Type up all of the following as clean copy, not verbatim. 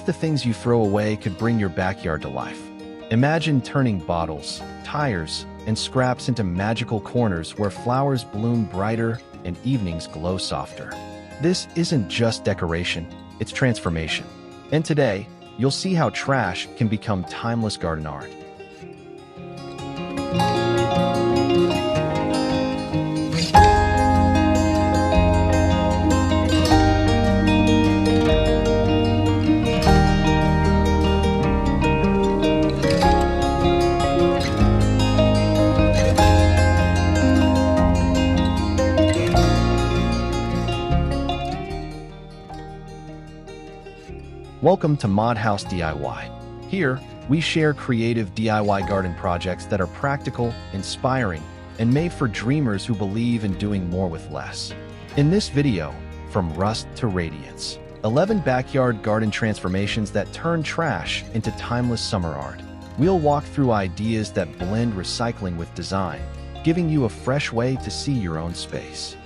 if the things you throw away could bring your backyard to life? Imagine turning bottles, tires, and scraps into magical corners where flowers bloom brighter and evenings glow softer. This isn't just decoration, it's transformation. And today, you'll see how trash can become timeless garden art. Welcome to Modhaus DIY. Here, we share creative DIY garden projects that are practical, inspiring, and made for dreamers who believe in doing more with less. In this video, from rust to radiance, 11 backyard garden transformations that turn trash into timeless summer art. We'll walk through ideas that blend recycling with design, giving you a fresh way to see your own space.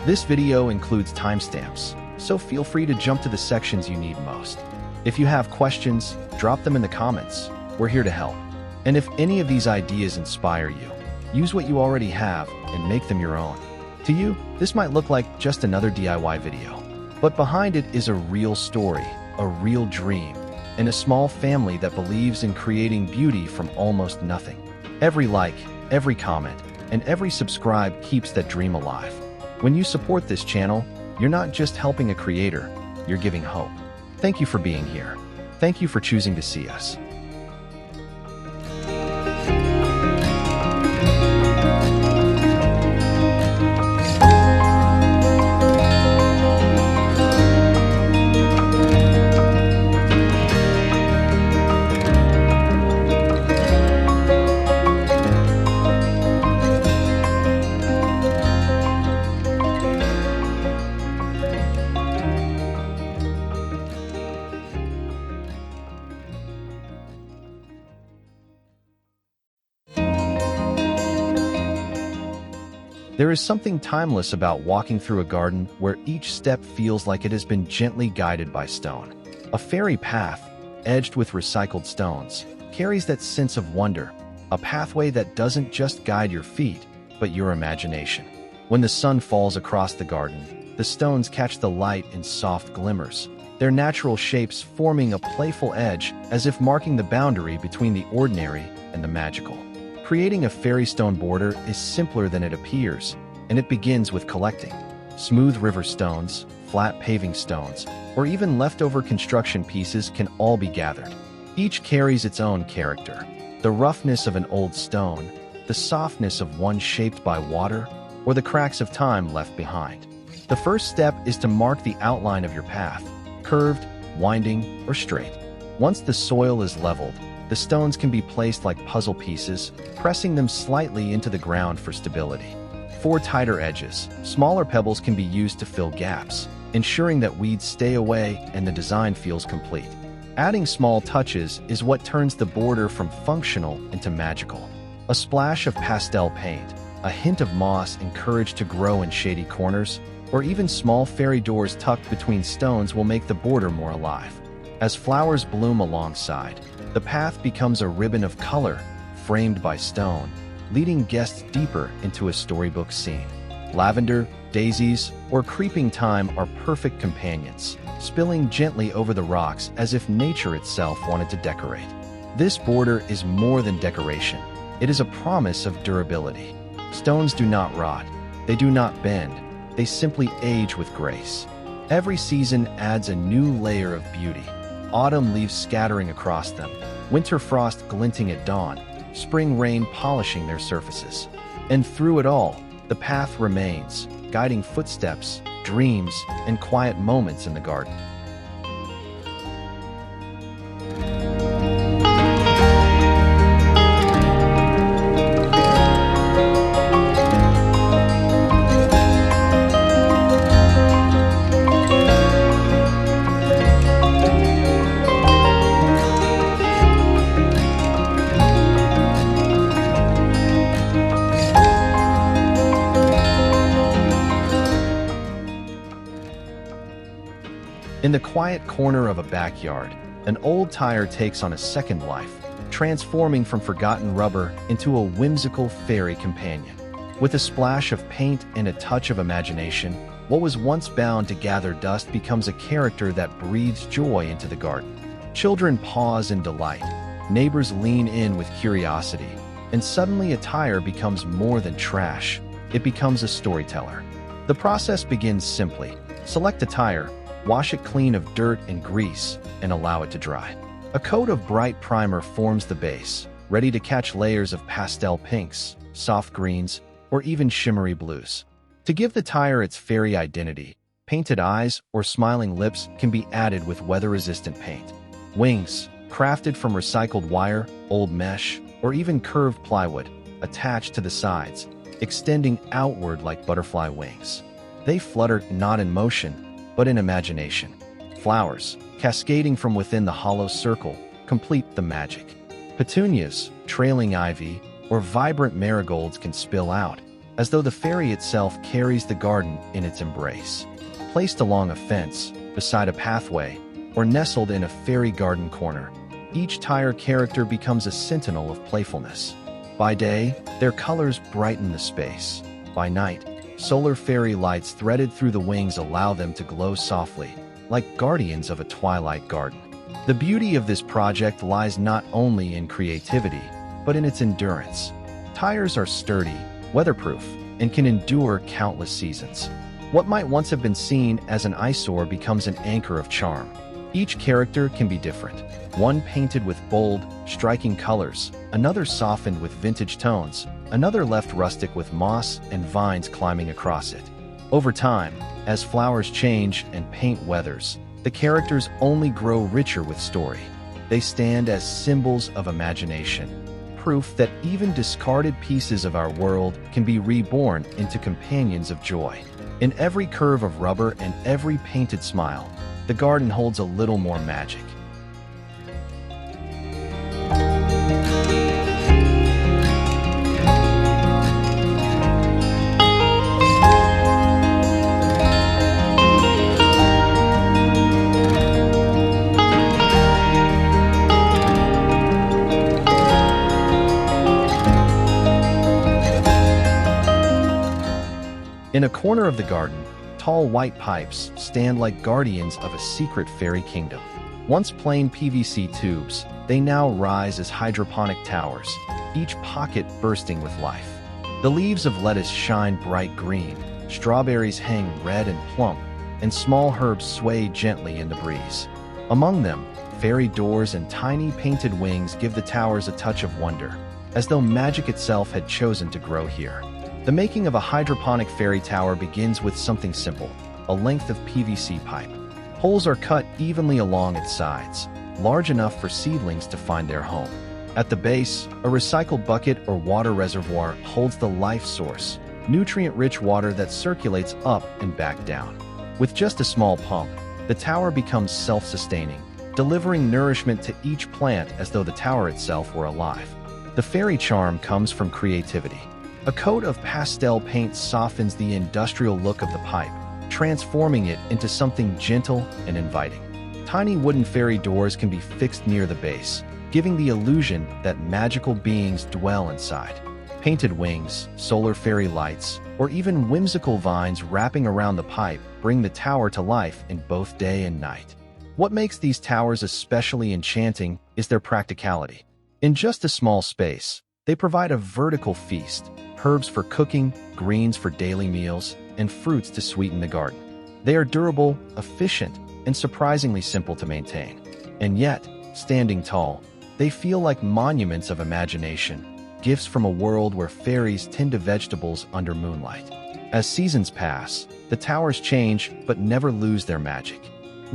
This video includes timestamps, so feel free to jump to the sections you need most. If you have questions, drop them in the comments. We're here to help. And if any of these ideas inspire you, use what you already have and make them your own. To you, this might look like just another DIY video, but behind it is a real story, a real dream, and a small family that believes in creating beauty from almost nothing. Every like, every comment, and every subscribe keeps that dream alive. When you support this channel, you're not just helping a creator, you're giving hope. Thank you for being here. Thank you for choosing to see us. There is something timeless about walking through a garden where each step feels like it has been gently guided by stone. A fairy path, edged with recycled stones, carries that sense of wonder, a pathway that doesn't just guide your feet, but your imagination. When the sun falls across the garden, the stones catch the light in soft glimmers, their natural shapes forming a playful edge as if marking the boundary between the ordinary and the magical. Creating a fairy stone border is simpler than it appears, and it begins with collecting. Smooth river stones, flat paving stones, or even leftover construction pieces can all be gathered. Each carries its own character. The roughness of an old stone, the softness of one shaped by water, or the cracks of time left behind. The first step is to mark the outline of your path, curved, winding, or straight. Once the soil is leveled, the stones can be placed like puzzle pieces, pressing them slightly into the ground for stability. For tighter edges, smaller pebbles can be used to fill gaps, ensuring that weeds stay away and the design feels complete. Adding small touches is what turns the border from functional into magical. A splash of pastel paint, a hint of moss encouraged to grow in shady corners, or even small fairy doors tucked between stones will make the border more alive. As flowers bloom alongside, the path becomes a ribbon of color, framed by stone, leading guests deeper into a storybook scene. Lavender, daisies, or creeping thyme are perfect companions, spilling gently over the rocks as if nature itself wanted to decorate. This border is more than decoration. It is a promise of durability. Stones do not rot. They do not bend. They simply age with grace. Every season adds a new layer of beauty. Autumn leaves scattering across them, winter frost glinting at dawn, spring rain polishing their surfaces. And through it all, the path remains, guiding footsteps, dreams, and quiet moments in the garden. In the quiet corner of a backyard, an old tire takes on a second life, transforming from forgotten rubber into a whimsical fairy companion. With a splash of paint and a touch of imagination, what was once bound to gather dust becomes a character that breathes joy into the garden. Children pause in delight, neighbors lean in with curiosity, and suddenly a tire becomes more than trash. It becomes a storyteller. The process begins simply. Select a tire, wash it clean of dirt and grease, and allow it to dry. A coat of bright primer forms the base, ready to catch layers of pastel pinks, soft greens, or even shimmery blues. To give the tire its fairy identity, painted eyes or smiling lips can be added with weather-resistant paint. Wings, crafted from recycled wire, old mesh, or even curved plywood, attached to the sides, extending outward like butterfly wings. They flutter not in motion, but in imagination. Flowers, cascading from within the hollow circle, complete the magic. Petunias, trailing ivy, or vibrant marigolds can spill out, as though the fairy itself carries the garden in its embrace. Placed along a fence, beside a pathway, or nestled in a fairy garden corner, each tire character becomes a sentinel of playfulness. By day, their colors brighten the space. By night, solar fairy lights threaded through the wings allow them to glow softly, like guardians of a twilight garden. The beauty of this project lies not only in creativity, but in its endurance. Tires are sturdy, weatherproof, and can endure countless seasons. What might once have been seen as an eyesore becomes an anchor of charm. Each character can be different. One painted with bold, striking colors, another softened with vintage tones, another left rustic with moss and vines climbing across it. Over time, as flowers change and paint weathers, the characters only grow richer with story. They stand as symbols of imagination, proof that even discarded pieces of our world can be reborn into companions of joy. In every curve of rubber and every painted smile, the garden holds a little more magic. In a corner of the garden, tall white pipes stand like guardians of a secret fairy kingdom. Once plain PVC tubes, they now rise as hydroponic towers, each pocket bursting with life. The leaves of lettuce shine bright green, strawberries hang red and plump, and small herbs sway gently in the breeze. Among them, fairy doors and tiny painted wings give the towers a touch of wonder, as though magic itself had chosen to grow here. The making of a hydroponic fairy tower begins with something simple, a length of PVC pipe. Holes are cut evenly along its sides, large enough for seedlings to find their home. At the base, a recycled bucket or water reservoir holds the life source, nutrient-rich water that circulates up and back down. With just a small pump, the tower becomes self-sustaining, delivering nourishment to each plant as though the tower itself were alive. The fairy charm comes from creativity. A coat of pastel paint softens the industrial look of the pipe, transforming it into something gentle and inviting. Tiny wooden fairy doors can be fixed near the base, giving the illusion that magical beings dwell inside. Painted wings, solar fairy lights, or even whimsical vines wrapping around the pipe bring the tower to life in both day and night. What makes these towers especially enchanting is their practicality. In just a small space, they provide a vertical feast, herbs for cooking, greens for daily meals, and fruits to sweeten the garden. They are durable, efficient, and surprisingly simple to maintain. And yet, standing tall, they feel like monuments of imagination, gifts from a world where fairies tend to vegetables under moonlight. As seasons pass, the towers change but never lose their magic.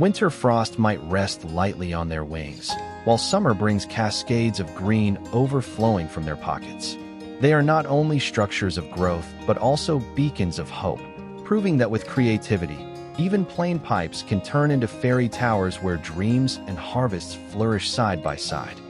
Winter frost might rest lightly on their wings, while summer brings cascades of green overflowing from their pockets. They are not only structures of growth but also beacons of hope, proving that with creativity, even plain pipes can turn into fairy towers where dreams and harvests flourish side by side.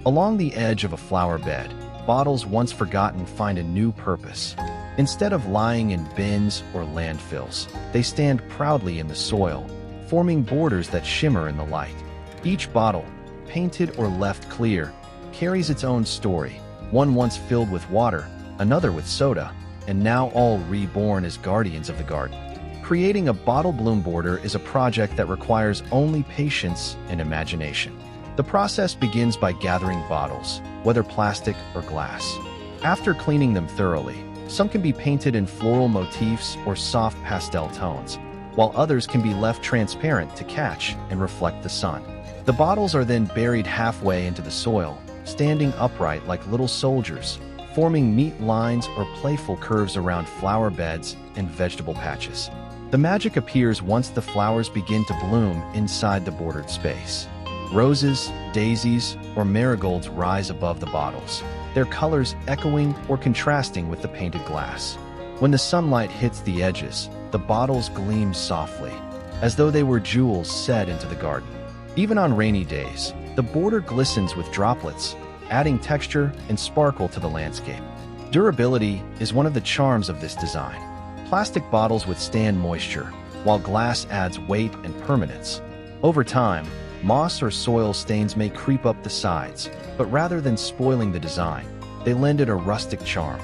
Along the edge of a flower bed, bottles once forgotten find a new purpose. Instead of lying in bins or landfills, they stand proudly in the soil, forming borders that shimmer in the light. Each bottle, painted or left clear, carries its own story, one once filled with water, another with soda, and now all reborn as guardians of the garden. Creating a bottle bloom border is a project that requires only patience and imagination. The process begins by gathering bottles, whether plastic or glass. After cleaning them thoroughly, some can be painted in floral motifs or soft pastel tones, while others can be left transparent to catch and reflect the sun. The bottles are then buried halfway into the soil, standing upright like little soldiers, forming neat lines or playful curves around flower beds and vegetable patches. The magic appears once the flowers begin to bloom inside the bordered space. Roses, daisies, or marigolds rise above the bottles, their colors echoing or contrasting with the painted glass. When the sunlight hits the edges, the bottles gleam softly, as though they were jewels set into the garden. Even on rainy days, the border glistens with droplets, adding texture and sparkle to the landscape. Durability is one of the charms of this design. Plastic bottles withstand moisture, while glass adds weight and permanence. Over time, moss or soil stains may creep up the sides, but rather than spoiling the design, they lend it a rustic charm,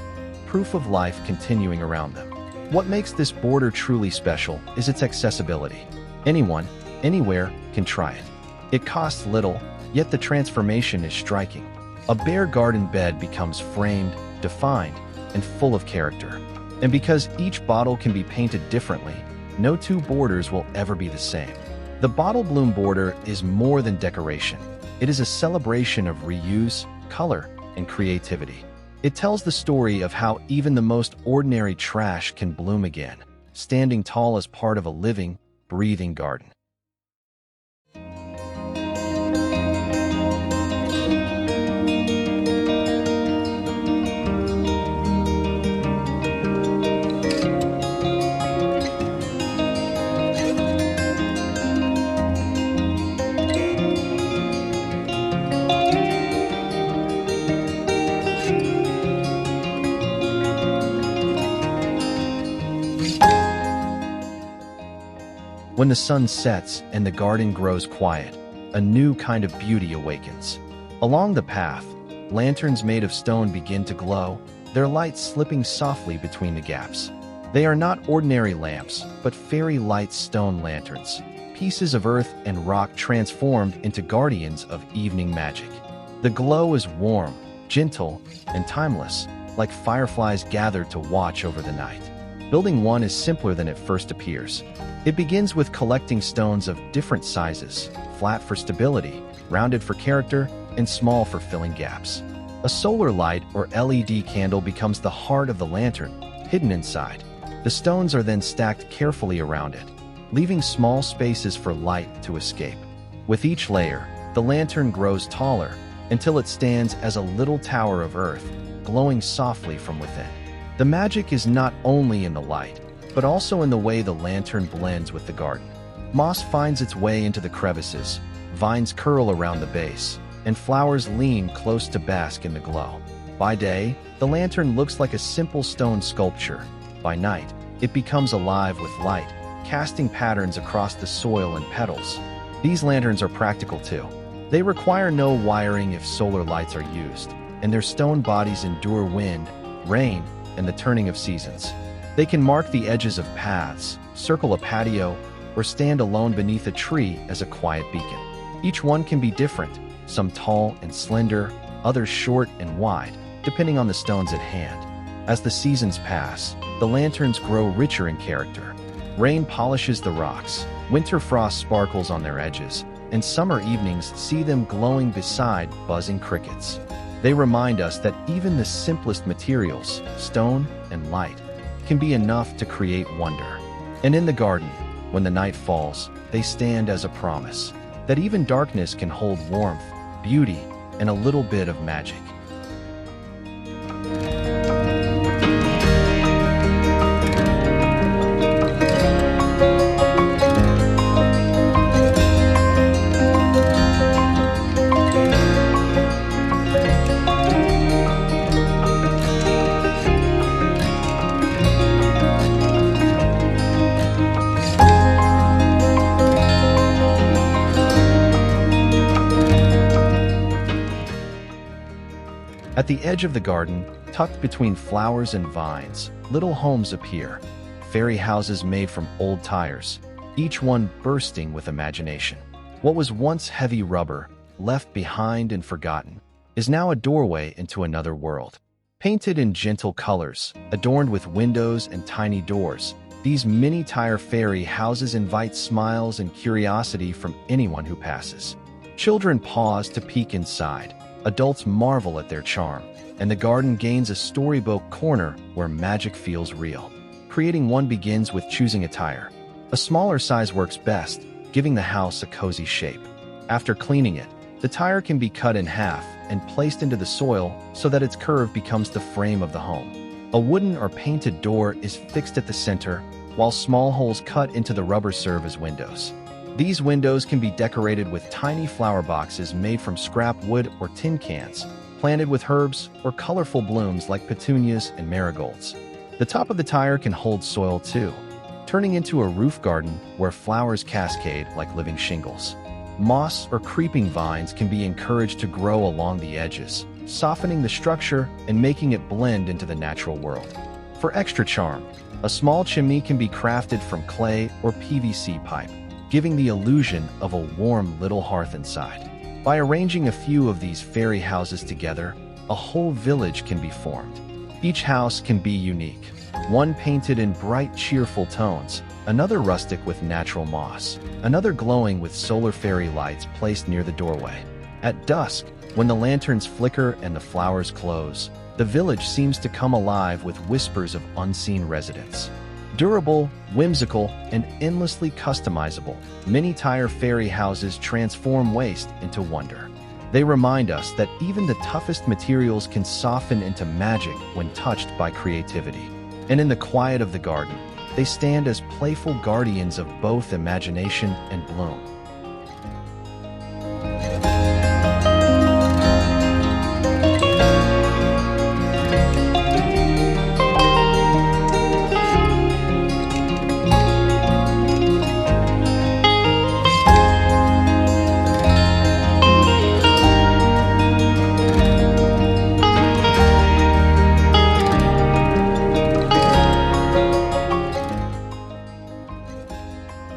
proof of life continuing around them. What makes this border truly special is its accessibility. Anyone, anywhere, can try it. It costs little, yet the transformation is striking. A bare garden bed becomes framed, defined, and full of character. And because each bottle can be painted differently, no two borders will ever be the same. The bottle bloom border is more than decoration. It is a celebration of reuse, color, and creativity. It tells the story of how even the most ordinary trash can bloom again, standing tall as part of a living, breathing garden. When the sun sets and the garden grows quiet, a new kind of beauty awakens. Along the path, lanterns made of stone begin to glow, their light slipping softly between the gaps. They are not ordinary lamps, but fairy-light stone lanterns, pieces of earth and rock transformed into guardians of evening magic. The glow is warm, gentle, and timeless, like fireflies gathered to watch over the night. Building one is simpler than it first appears. It begins with collecting stones of different sizes, flat for stability, rounded for character, and small for filling gaps. A solar light or LED candle becomes the heart of the lantern, hidden inside. The stones are then stacked carefully around it, leaving small spaces for light to escape. With each layer, the lantern grows taller until it stands as a little tower of earth, glowing softly from within. The magic is not only in the light, but also in the way the lantern blends with the garden. Moss finds its way into the crevices, vines curl around the base, and flowers lean close to bask in the glow. By day, the lantern looks like a simple stone sculpture. By night, it becomes alive with light, casting patterns across the soil and petals. These lanterns are practical too. They require no wiring if solar lights are used, and their stone bodies endure wind, rain, and the turning of seasons. They can mark the edges of paths, circle a patio, or stand alone beneath a tree as a quiet beacon. Each one can be different, some tall and slender, others short and wide, depending on the stones at hand. As the seasons pass, the lanterns grow richer in character. Rain polishes the rocks, winter frost sparkles on their edges, and summer evenings see them glowing beside buzzing crickets. They remind us that even the simplest materials, stone and light, can be enough to create wonder. And in the garden, when the night falls, they stand as a promise that even darkness can hold warmth, beauty, and a little bit of magic. At the edge of the garden, tucked between flowers and vines, little homes appear, fairy houses made from old tires, each one bursting with imagination. What was once heavy rubber, left behind and forgotten, is now a doorway into another world. Painted in gentle colors, adorned with windows and tiny doors, these mini-tire fairy houses invite smiles and curiosity from anyone who passes. Children pause to peek inside. Adults marvel at their charm, and the garden gains a storybook corner where magic feels real. Creating one begins with choosing a tire. A smaller size works best, giving the house a cozy shape. After cleaning it, the tire can be cut in half and placed into the soil so that its curve becomes the frame of the home. A wooden or painted door is fixed at the center, while small holes cut into the rubber serve as windows. These windows can be decorated with tiny flower boxes made from scrap wood or tin cans, planted with herbs or colorful blooms like petunias and marigolds. The top of the tire can hold soil too, turning into a roof garden where flowers cascade like living shingles. Moss or creeping vines can be encouraged to grow along the edges, softening the structure and making it blend into the natural world. For extra charm, a small chimney can be crafted from clay or PVC pipe, giving the illusion of a warm little hearth inside. By arranging a few of these fairy houses together, a whole village can be formed. Each house can be unique, one painted in bright, cheerful tones, another rustic with natural moss, another glowing with solar fairy lights placed near the doorway. At dusk, when the lanterns flicker and the flowers close, the village seems to come alive with whispers of unseen residents. Durable, whimsical, and endlessly customizable, mini-tire fairy houses transform waste into wonder. They remind us that even the toughest materials can soften into magic when touched by creativity. And in the quiet of the garden, they stand as playful guardians of both imagination and bloom.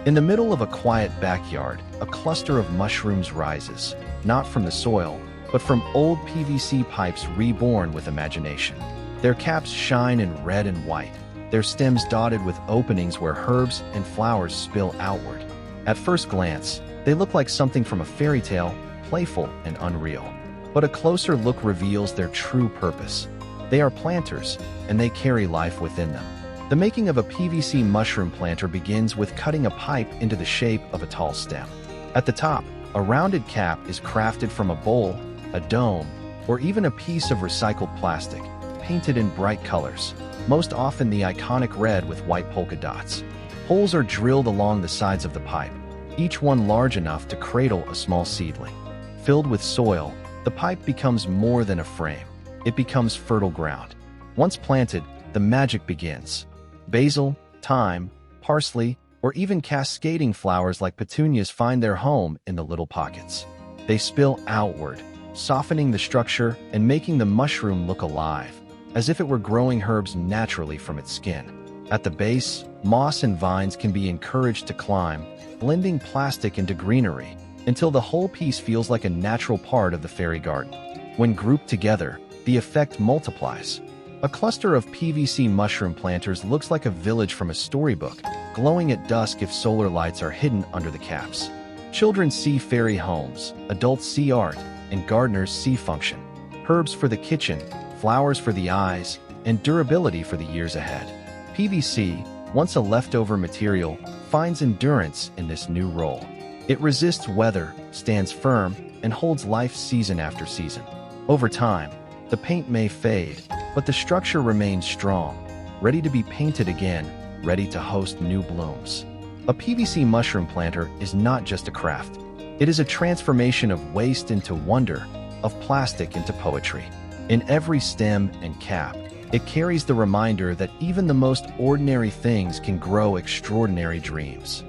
In the middle of a quiet backyard, a cluster of mushrooms rises, not from the soil, but from old PVC pipes reborn with imagination. Their caps shine in red and white, their stems dotted with openings where herbs and flowers spill outward. At first glance, they look like something from a fairy tale, playful and unreal. But a closer look reveals their true purpose. They are planters, and they carry life within them. The making of a PVC mushroom planter begins with cutting a pipe into the shape of a tall stem. At the top, a rounded cap is crafted from a bowl, a dome, or even a piece of recycled plastic, painted in bright colors, most often the iconic red with white polka dots. Holes are drilled along the sides of the pipe, each one large enough to cradle a small seedling. Filled with soil, the pipe becomes more than a frame. It becomes fertile ground. Once planted, the magic begins. Basil, thyme, parsley, or even cascading flowers like petunias find their home in the little pockets. They spill outward, softening the structure and making the mushroom look alive, as if it were growing herbs naturally from its skin. At the base, moss and vines can be encouraged to climb, blending plastic into greenery, until the whole piece feels like a natural part of the fairy garden. When grouped together, the effect multiplies. A cluster of PVC mushroom planters looks like a village from a storybook, glowing at dusk if solar lights are hidden under the caps. Children see fairy homes, adults see art, and gardeners see function. Herbs for the kitchen, flowers for the eyes, and durability for the years ahead. PVC, once a leftover material, finds endurance in this new role. It resists weather, stands firm, and holds life season after season. Over time, the paint may fade, but the structure remains strong, ready to be painted again, ready to host new blooms. A PVC mushroom planter is not just a craft. It is a transformation of waste into wonder, of plastic into poetry. In every stem and cap, it carries the reminder that even the most ordinary things can grow extraordinary dreams.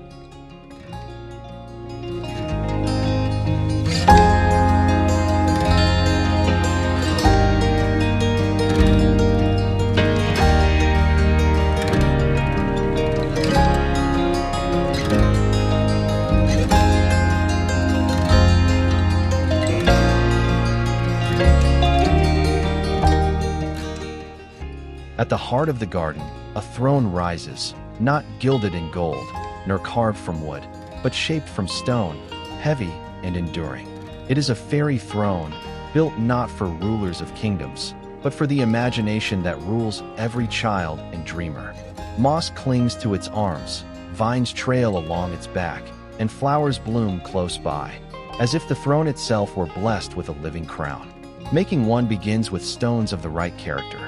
At the heart of the garden, a throne rises, not gilded in gold, nor carved from wood, but shaped from stone, heavy and enduring. It is a fairy throne, built not for rulers of kingdoms, but for the imagination that rules every child and dreamer. Moss clings to its arms, vines trail along its back, and flowers bloom close by, as if the throne itself were blessed with a living crown. Making one begins with stones of the right character.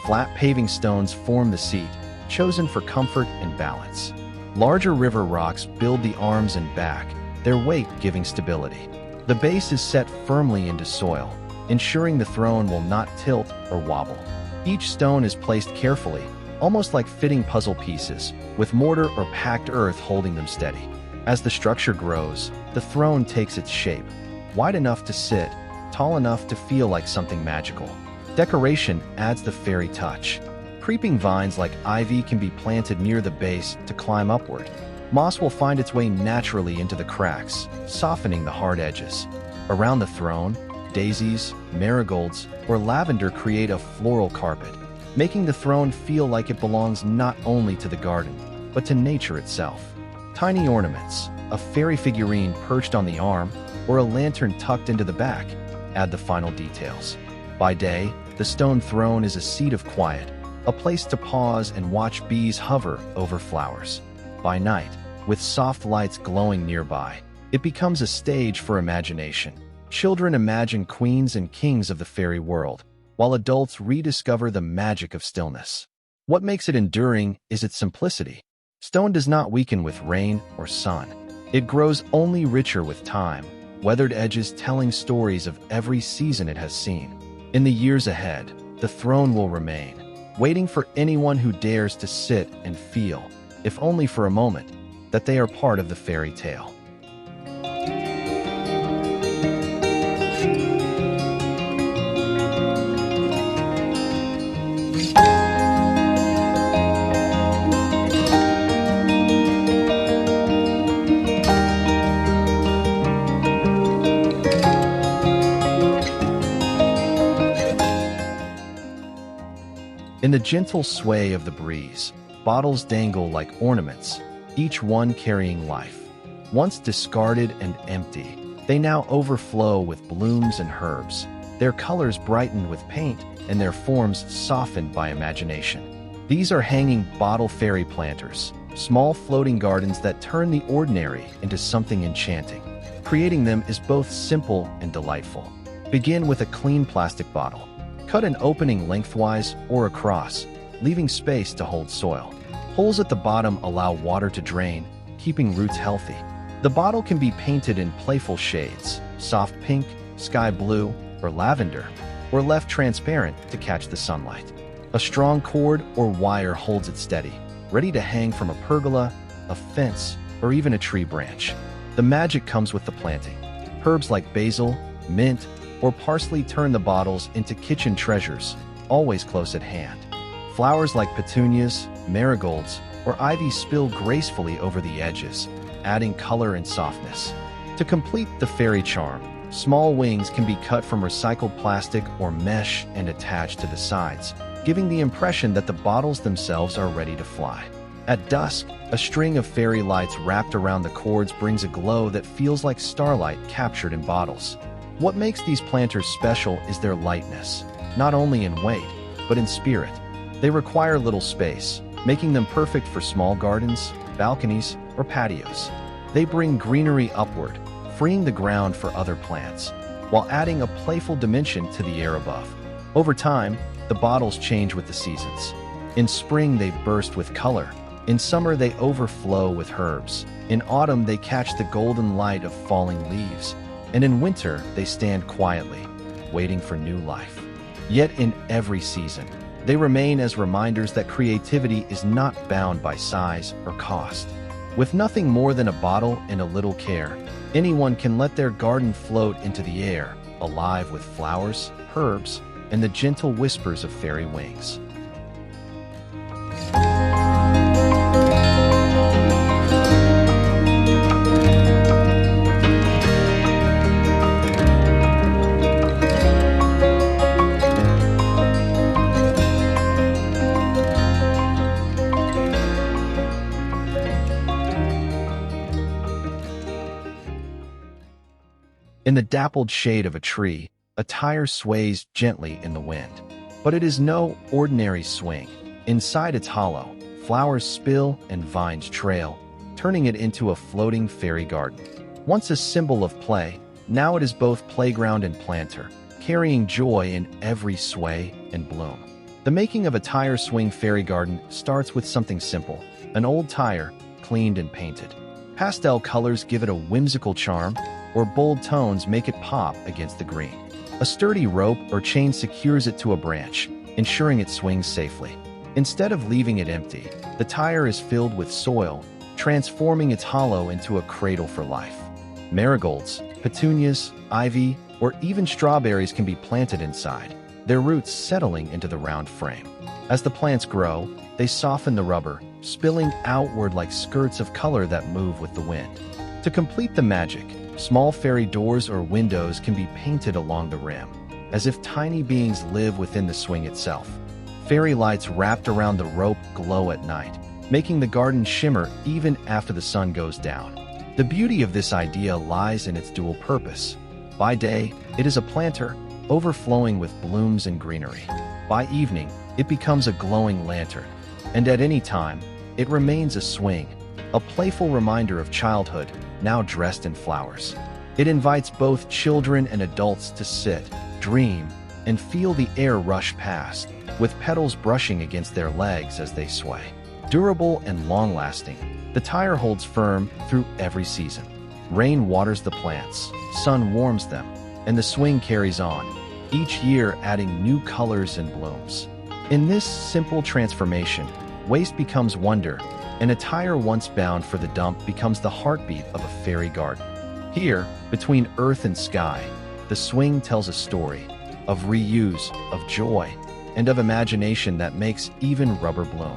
Flat paving stones form the seat, chosen for comfort and balance. Larger river rocks build the arms and back, their weight giving stability. The base is set firmly into soil, ensuring the throne will not tilt or wobble. Each stone is placed carefully, almost like fitting puzzle pieces, with mortar or packed earth holding them steady. As the structure grows, the throne takes its shape, wide enough to sit, tall enough to feel like something magical. Decoration adds the fairy touch. Creeping vines like ivy can be planted near the base to climb upward. Moss will find its way naturally into the cracks, softening the hard edges. Around the throne, daisies, marigolds, or lavender create a floral carpet, making the throne feel like it belongs not only to the garden, but to nature itself. Tiny ornaments, a fairy figurine perched on the arm, or a lantern tucked into the back, add the final details. By day, the stone throne is a seat of quiet, a place to pause and watch bees hover over flowers. By night, with soft lights glowing nearby, it becomes a stage for imagination. Children imagine queens and kings of the fairy world, while adults rediscover the magic of stillness. What makes it enduring is its simplicity. Stone does not weaken with rain or sun. It grows only richer with time, weathered edges telling stories of every season it has seen. In the years ahead, the throne will remain, waiting for anyone who dares to sit and feel, if only for a moment, that they are part of the fairy tale. In the gentle sway of the breeze, bottles dangle like ornaments, each one carrying life. Once discarded and empty, they now overflow with blooms and herbs, their colors brightened with paint and their forms softened by imagination. These are hanging bottle fairy planters, small floating gardens that turn the ordinary into something enchanting. Creating them is both simple and delightful. Begin with a clean plastic bottle. Cut an opening lengthwise or across, leaving space to hold soil. Holes at the bottom allow water to drain, keeping roots healthy. The bottle can be painted in playful shades, soft pink, sky blue, or lavender, or left transparent to catch the sunlight. A strong cord or wire holds it steady, ready to hang from a pergola, a fence, or even a tree branch. The magic comes with the planting. Herbs like basil, mint, or parsley turn the bottles into kitchen treasures, always close at hand. Flowers like petunias, marigolds, or ivy spill gracefully over the edges, adding color and softness. To complete the fairy charm, small wings can be cut from recycled plastic or mesh and attached to the sides, giving the impression that the bottles themselves are ready to fly. At dusk, a string of fairy lights wrapped around the cords brings a glow that feels like starlight captured in bottles. What makes these planters special is their lightness, not only in weight, but in spirit. They require little space, making them perfect for small gardens, balconies, or patios. They bring greenery upward, freeing the ground for other plants, while adding a playful dimension to the air above. Over time, the bottles change with the seasons. In spring, they burst with color. In summer, they overflow with herbs. In autumn, they catch the golden light of falling leaves. And in winter, they stand quietly, waiting for new life. Yet in every season, they remain as reminders that creativity is not bound by size or cost. With nothing more than a bottle and a little care, anyone can let their garden float into the air, alive with flowers, herbs, and the gentle whispers of fairy wings. In the dappled shade of a tree, a tire sways gently in the wind. But it is no ordinary swing. Inside its hollow, flowers spill and vines trail, turning it into a floating fairy garden. Once a symbol of play, now it is both playground and planter, carrying joy in every sway and bloom. The making of a tire swing fairy garden starts with something simple: an old tire, cleaned and painted. Pastel colors give it a whimsical charm, or bold tones make it pop against the green. A sturdy rope or chain secures it to a branch, ensuring it swings safely. Instead of leaving it empty, the tire is filled with soil, transforming its hollow into a cradle for life. Marigolds, petunias, ivy, or even strawberries can be planted inside, their roots settling into the round frame. As the plants grow, they soften the rubber, spilling outward like skirts of color that move with the wind. To complete the magic, small fairy doors or windows can be painted along the rim, as if tiny beings live within the swing itself. Fairy lights wrapped around the rope glow at night, making the garden shimmer even after the sun goes down. The beauty of this idea lies in its dual purpose. By day, it is a planter, overflowing with blooms and greenery. By evening, it becomes a glowing lantern. And at any time, it remains a swing, a playful reminder of childhood, now dressed in flowers. It invites both children and adults to sit, dream, and feel the air rush past, with petals brushing against their legs as they sway. Durable and long-lasting, the tire holds firm through every season. Rain waters the plants, sun warms them, and the swing carries on, each year adding new colors and blooms. In this simple transformation, waste becomes wonder, and a tire once bound for the dump becomes the heartbeat of a fairy garden. Here, between earth and sky, the swing tells a story of reuse, of joy, and of imagination that makes even rubber bloom.